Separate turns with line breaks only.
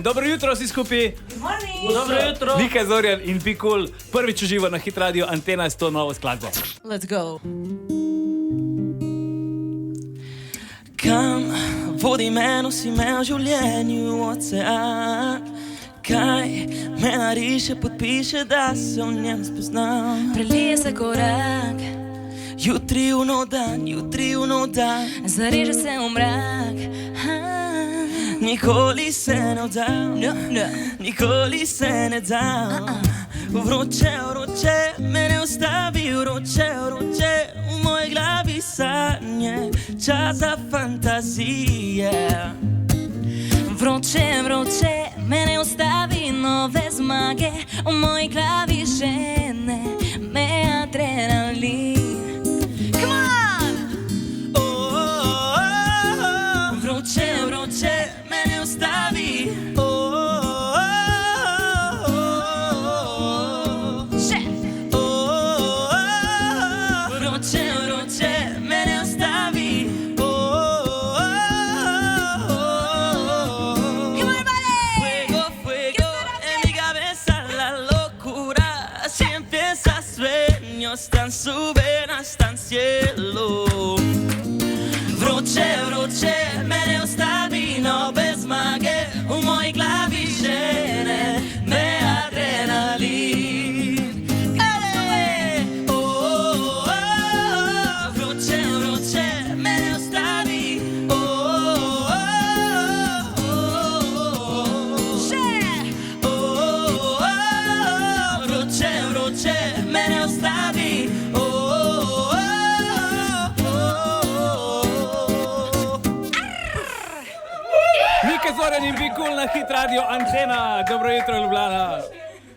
Dobro jutro vsi skupaj.
Dobro jutro.
Nika Zorjan in Pikul, prvič uživa na Hit Radio Antena s to novo skladbo.
Let's go. Kam vodi me, nosi me v življenju ocean? Kaj me nariše, podpiše, da se v njem spoznam?
Prelije se korak,
Jutri v nov dan,
zareže se v mrak.
Nikoli se ne vdam, nikoli se ne dam. Vroče, me ne ustavi, vroče, v moji glavi sanje, čas za fantazije.
Vroče, me ne ustavi, nove zmage, v moji glavi žene me adrenalin. Come on!
Vroče, me ne ustavi.
Še!
Vroče, me ne ustavi.
Come on, buddy!
Fuego, en mi cabeza la locura. Así empieza sueños tan suben hasta el cielo. Vroče, me ne ustavi, nove zmage, v moji glavi žene me adrenalin. Vroče, me ne ustavi.
Še!
Vroče, me ne ustavi.
Nika Zorjan in Pikul na Hit Radio Antena. Dobro jutro, Ljubljana.